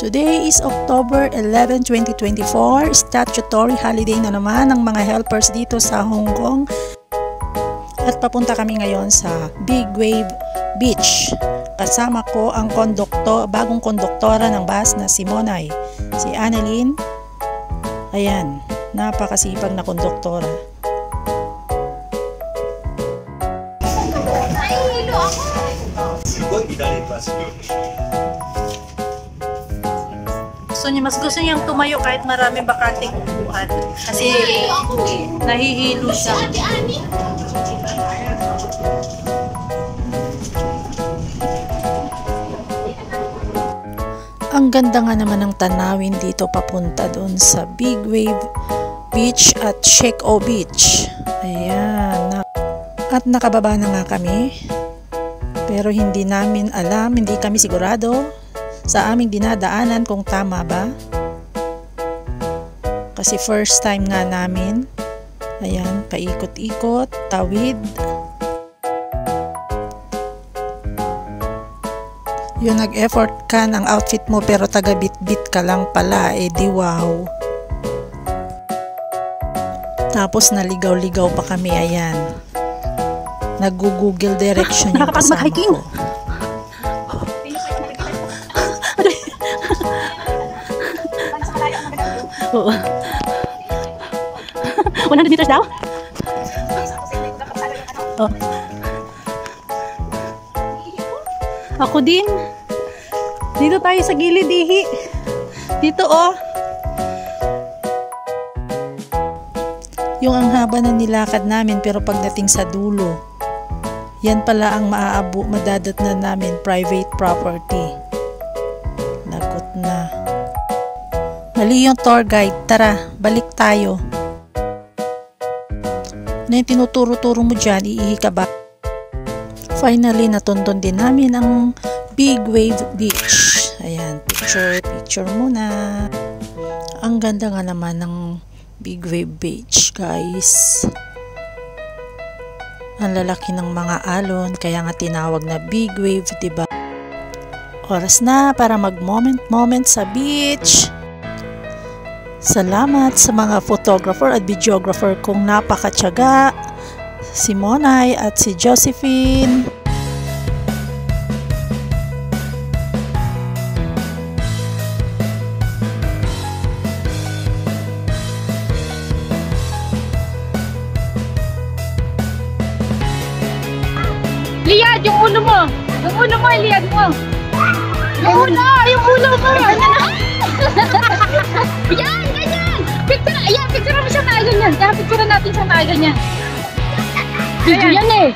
Today is October 11, 2024. Statutory holiday na naman ng mga helpers dito sa Hong Kong. At papunta kami ngayon sa Big Wave Beach. Kasama ko ang bagong konduktora ng bus na si Monay, si Annalyn. Ayan, napakasipag na konduktora. Gusto niyang tumayo kahit maraming bakanting upuan kasi nahihilo siya. Ang ganda nga naman ng tanawin dito papunta doon sa Big Wave Beach at Shek O Beach. Ayan. At nakababa na nga kami. Pero hindi namin alam, hindi kami sigurado sa aming dinadaanan kung tama ba. Kasi first time nga namin. Ayan, paikot-ikot, tawid. Yung nag-effort ka ng outfit mo pero taga-bit-bit ka lang pala, eh di wow. Tapos naligaw-ligaw pa kami, ayan. Nag-google direction yung kasama ko. Oo. 100 meters daw? Oh. Ako din. Dito tayo sa gilid, ihi. Dito, oh. Yung ang haba na nilakad namin pero pagdating sa dulo, yan pala ang madadat na namin, private property. Lagot na. Mali yung tour guide. Tara, balik tayo. Ano yung tinuturo-turo mo dyan? Iihi ka ba? Finally, natunton din namin ang Big Wave Beach. Ayan, picture muna. Ang ganda nga naman ng Big Wave Beach, guys. Ang lalaki ng mga alon, kaya nga tinawag na Big Wave, diba? Oras na para mag-moment sa beach. Salamat sa mga photographer at videographer kong napakatyaga, si Monay at si Josephine. Liad yung ulo mo! Yung ulo mo, liad mo! Yung ulo mo! Yan, ganyan! Picture, ayan, picture mo siya tayo ganyan. Kaya picture natin siya tayo ganyan. Video yan eh.